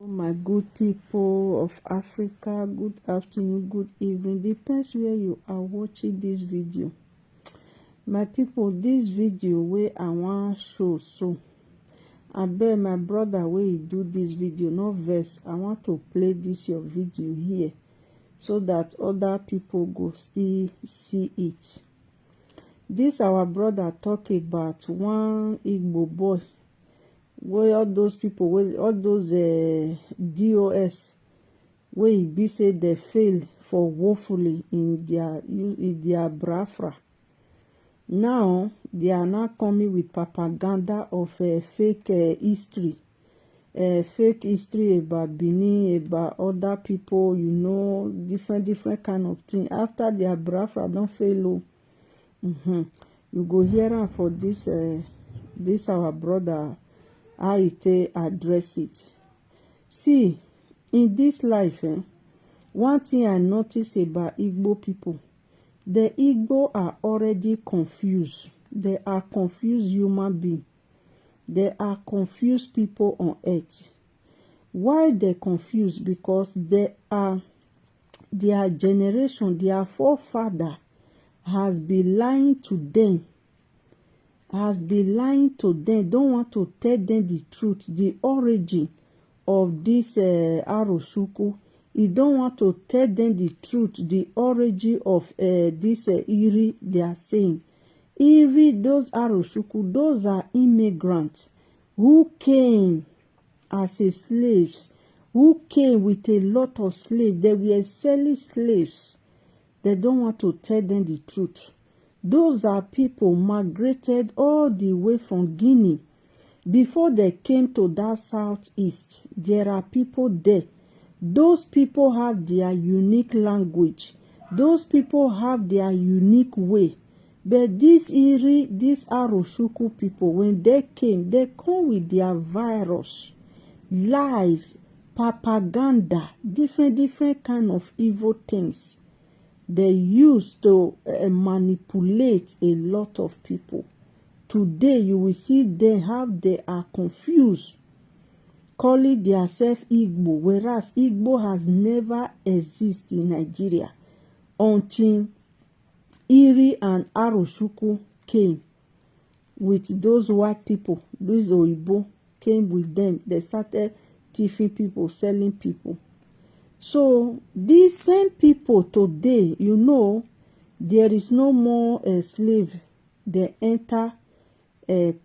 My good people of Africa, good afternoon, good evening, depends where you are watching this video. My people, this video where I want show so I bet my brother where he do this video, no verse. I want to play this your video here so that other people go still see it. This our brother talk about one Igbo boy where all those people, where all those DOS, where he be say they fail for woefully in their brafra. Now they are not coming with propaganda of fake history, fake history about Benin, about other people, you know, different kind of thing. After their brafra don't fail, you go hear am for this this our brother. How he address it. See, in this life, one thing I notice about Igbo people, the Igbo are already confused. They are confused human beings. They are confused people on earth. Why they confused? Because they are their generation, their forefather has been lying to them. Don't want to tell them the truth, the origin of this Aroshuku. He don't want to tell them the truth, the origin of this Iri they are saying. Iri, those Aroshuku, those are immigrants who came as slaves, who came with a lot of slaves. They were selling slaves. They don't want to tell them the truth. Those are people migrated all the way from Guinea. Before they came to that southeast, there are people there. Those people have their unique language. Those people have their unique way. But these Aroshuku people, when they come with their virus, lies, propaganda, different kind of evil things. They used to manipulate a lot of people. Today, you will see they are confused, calling themselves Igbo, whereas Igbo has never existed in Nigeria until Iri and Aroshuku came with those white people. Those Oyibo came with them. They started thieving people, selling people. So these same people today, you know, there is no more slave. They enter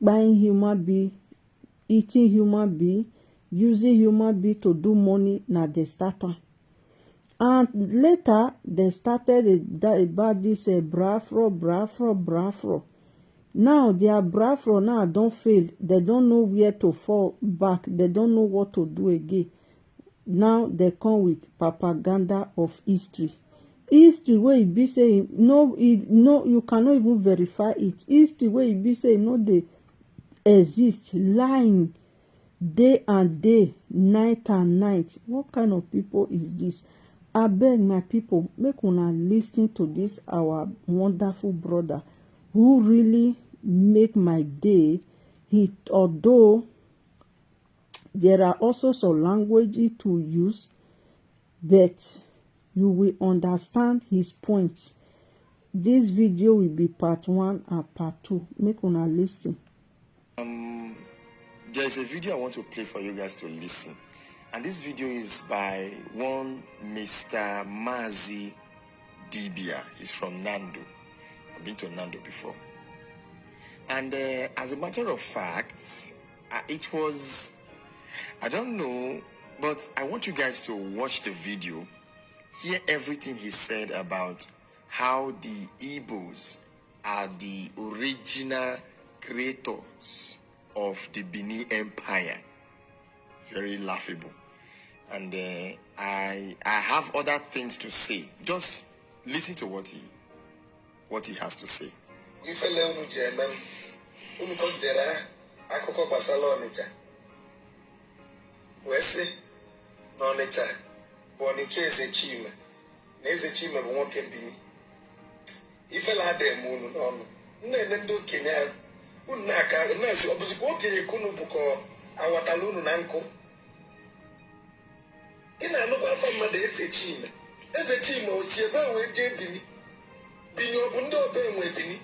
buying human being, eating human being, using human being to do money. Now they started. And later they started about this brafro. Now their brafro now don't fail. They don't know where to fall back. They don't know what to do again. Now they come with propaganda of history. History where it be saying no, you cannot even verify it. History where it be saying no, they exist, lying day and day, night and night. What kind of people is this? I beg my people, make una listen to this our wonderful brother who really make my day. Although there are also some languages to use, but you will understand his point. This video will be part 1 and part 2. Make una listen. There is a video I want to play for you guys to listen. And this video is by one Mr. Mazi Dibia. He's from Nando. I've been to Nando before. And as a matter of fact, it was... I don't know, but I want you guys to watch the video, hear everything he said about how the Igbos are the original creators of the Benin Empire. Very laughable. And I have other things to say. Just listen to what he has to say. Wese no necha boniche ezechime na ezechime bụ nwoke Bini ifela dem unu n'ọnụ nne ndị okenye unu na-aka na-esi ọbụzikwa okenye kunu bụ ka awatala unu na nkụ Chima de Eze Chima. Eze Chima was here by way Bini. Bini Obundo Ben Webini.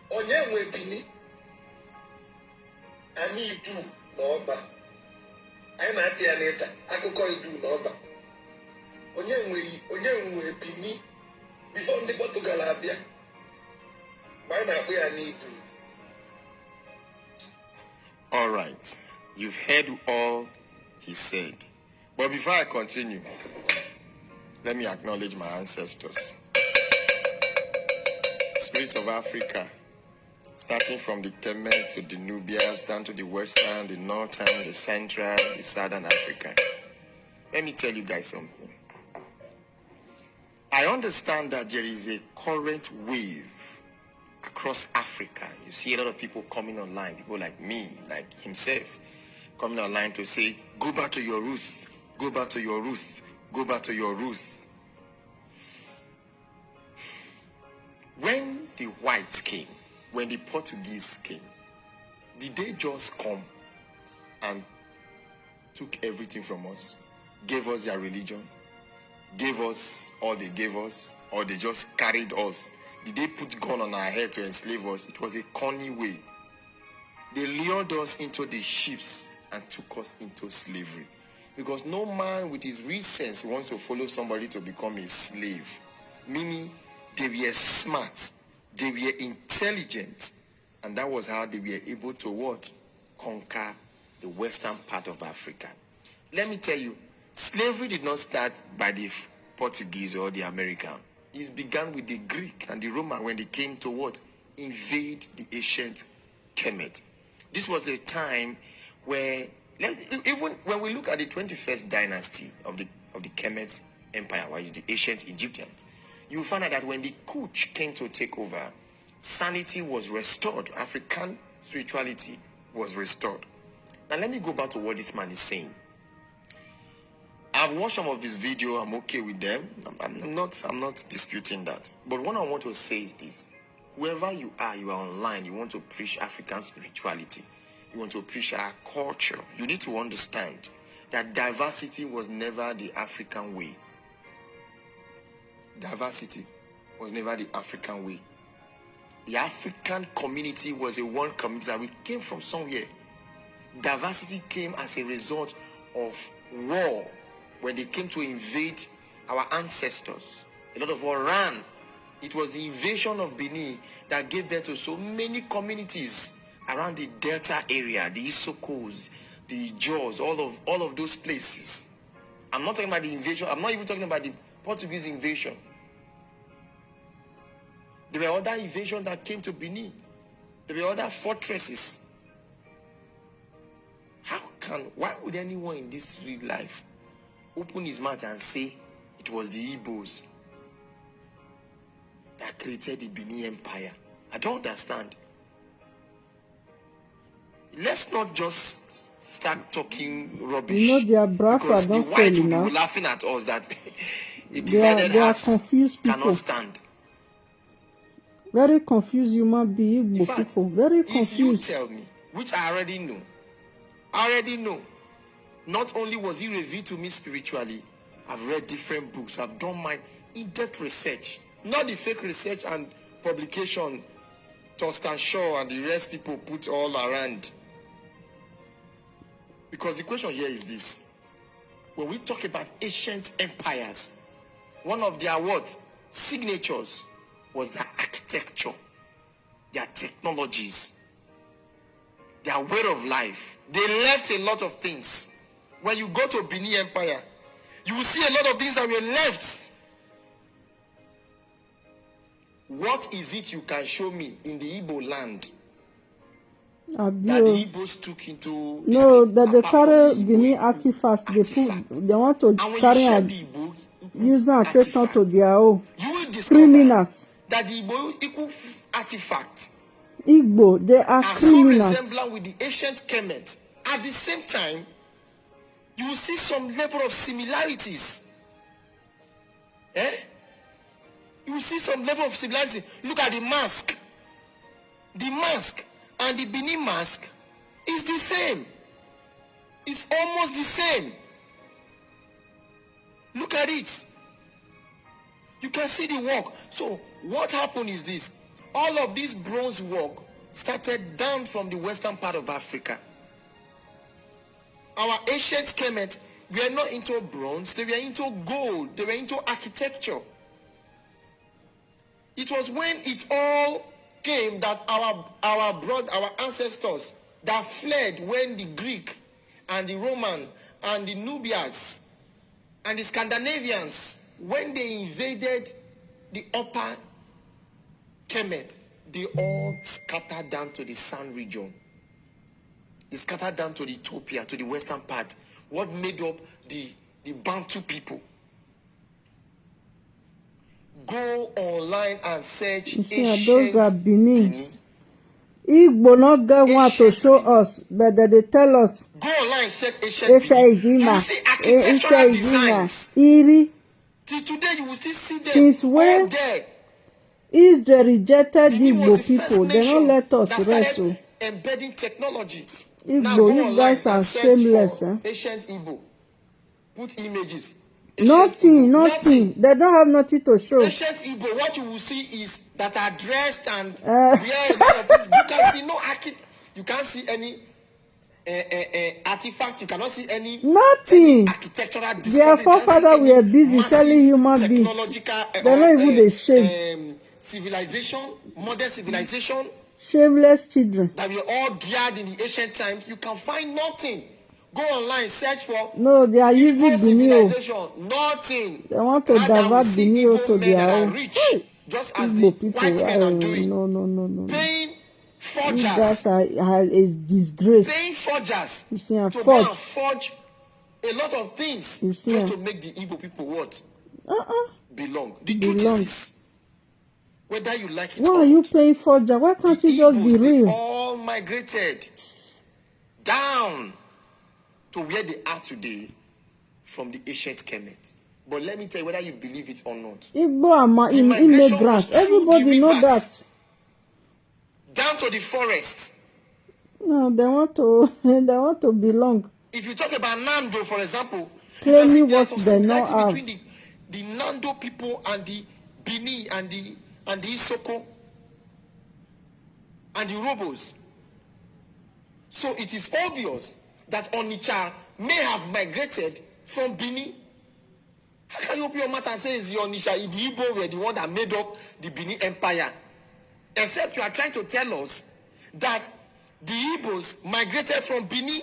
Onye Webini. Ani do Noba. I'm not Aneta. I could call you do Noba. Onye Webini. Before the Portugal Abia. Why not we are need to? All right. You've heard all he said. But before I continue, let me acknowledge my ancestors. Spirit of Africa, starting from the Kemet to the Nubians, down to the Western, the Northern, the Central, the Southern Africa. Let me tell you guys something. I understand that there is a current wave across Africa. You see a lot of people coming online, people like me, like himself, coming online to say, go back to your roots, go back to your roots, go back to your roots. When the whites came, when the Portuguese came, did they just come and took everything from us, gave us their religion, gave us all they gave us, or they just carried us? Did they put gun on our head to enslave us? It was a cunning way. They lured us into the ships and took us into slavery. Because no man with his real sense wants to follow somebody to become a slave. Meaning, they were smart, they were intelligent, and that was how they were able to what? Conquer the western part of Africa. Let me tell you, slavery did not start by the Portuguese or the American. It began with the Greek and the Roman when they came to what? Invade the ancient Kemet. This was a time where, even when we look at the 21st dynasty of the Kemet Empire, which is the ancient Egyptians, you find out that when the Kuch came to take over, sanity was restored. African spirituality was restored. Now let me go back to what this man is saying. I've watched some of his videos. I'm okay with them. I'm not disputing that. But what I want to say is this. Whoever you are online, you want to preach African spirituality. You want to preach our culture. You need to understand that diversity was never the African way. Diversity was never the African way. The African community was a one community that we came from somewhere. Diversity came as a result of war. When they came to invade our ancestors, a lot of us ran. It was the invasion of Benin that gave birth to so many communities around the Delta area, the Isokos, the Jaws, all of those places. I'm not talking about the invasion. I'm not even talking about the Portuguese invasion. There were other invasions that came to Benin. There were other fortresses. Why would anyone in this real life open his mouth and say it was the Igbos that created the Benin Empire? I don't understand. Let's not just start talking rubbish. You know, their because brafa the don't white fail will now. be laughing at us that a They are divided house confused people. cannot stand. Very confused human being, In Igbo fact, people. Very if you confused. tell me, which I already know, not only was he revealed to me spiritually, I've read different books, I've done my in-depth research, not the fake research and publication Tostan Shaw and the rest people put all around. Because the question here is this. When we talk about ancient empires, one of their signatures was their architecture, their technologies, their way of life. They left a lot of things. When you go to Benin Empire, you will see a lot of things that were left. What is it you can show me in the Igbo land that the Igbos took into no, this that they apart from carry the Igbo Benin artifacts. They want to and when carry you share and the Igbo use and take on to artifact, their own you will discover criminals. that the Igbo artifact Igbo, they are are so criminals. resemblant with the ancient Kemet. At the same time, you will see some level of similarities. You will see some level of similarity. Look at the mask. The mask and the Benin mask is the same. It's almost the same. Look at it. You can see the work. So what happened is this. All of this bronze work started down from the western part of Africa. Our ancient Kemet were not into bronze. They were into gold. They were into architecture. It was when it all came that our ancestors that fled when the Greek and the Roman and the Nubians and the Scandinavians, when they invaded the upper Kemet, they all scattered down to the San region. They scattered down to the Ethiopia, to the western part. What made up the Bantu people? Go online and search. Yeah, those are Benins. Igbo not get want to show us, but they tell us. Go online, check ancient Benin. You will see architectural designs. Iri. Till today, you will still see them. Since when all there. Israel rejected Benin Igbo people, they don't let us rest. Embedding technology. Igbo, now go you guys are shameless. Ancient Igbo. Put images. Nothing. They don't have nothing to show. Ancient Igbo, what you will see is that are dressed and wear a lot of things. You can see no you can't see any artifact. You cannot see any nothing. Architectural discovery. Their forefathers were busy selling human beings. They're not even ashamed. Civilization, modern civilization. Shameless children. That we all geared in the ancient times. You can find nothing. Go online, search for. No, they are using Benin. Nothing. They want to divert Benin to their own. Just as the white men are doing. No. Paying forgers. You guys are a disgrace. Paying forgers to forge a lot of things just to make the Igbo people what? Belong. The truth is this. Whether you like it or not. Why are you paying forger? Why can't you just be real? They all migrated down to where they are today from the ancient Kemet. But let me tell you whether you believe it or not. Igbo are immigrants. Everybody know that. Down to the forest. No, they want to belong. If you talk about Nando, for example, claiming what they know have. Between the Nando people and the Bini and the Isoko and the Robos. So it is obvious that Onitsha may have migrated from Benin. How can you open your mouth and say it's the Onitsha, the Igbo were the one that made up the Benin Empire? Except you are trying to tell us that the Igbos migrated from Benin.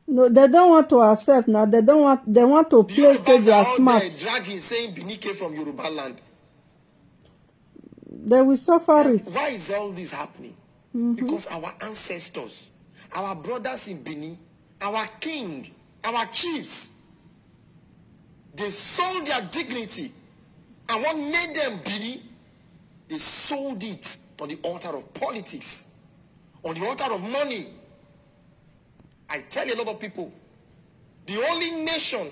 No, they don't want to accept now. They want to play say they are smart. Dragging saying Benin came from Yoruba land. They will suffer it. Why is all this happening? Because our ancestors, our brothers in Benin, our king, our chiefs, they sold their dignity. And what made them Benin? They sold it on the altar of politics, on the altar of money. I tell a lot of people, the only nation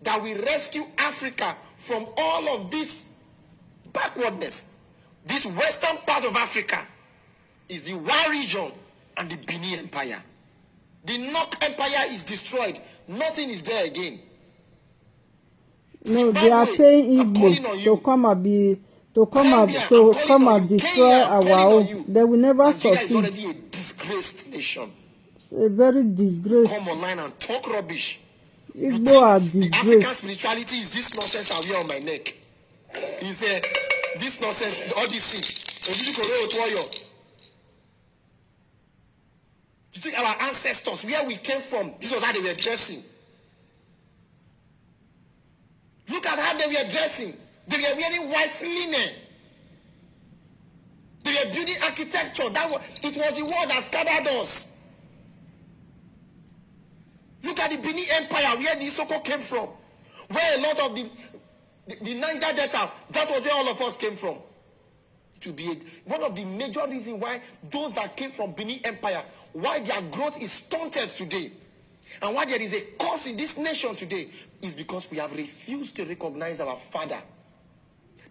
that will rescue Africa from all of this backwardness, this western part of Africa, is the Wa region and the Benin Empire. The Nok Empire is destroyed. Nothing is there again. No, Zimbabwe, they are paying Igbo to come and destroy our own. They will never Nigeria succeed. is already a disgraced nation. It's a very disgrace. Come online and talk rubbish. Igbo are The African disgrace. spirituality is this nonsense I wear on my neck. Is this nonsense, all this thing. You think our ancestors, where we came from, this was how they were dressing. Look at how they were dressing. They were wearing white linen. They were building architecture. It was the war that scattered us. Look at the Benin Empire, where the Isoko came from. Where a lot of the Niger Delta, that was where all of us came from. It will be one of the major reasons why those that came from Benin Empire, why their growth is stunted today, and why there is a curse in this nation today, is because we have refused to recognize our father.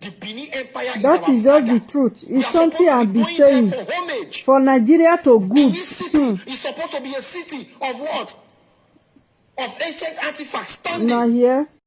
The Benin Empire is our father. That is just the truth. It's something I've been saying. For Nigeria to good. Benin City is supposed to be a city of what? of ancient artifacts standing. Now here.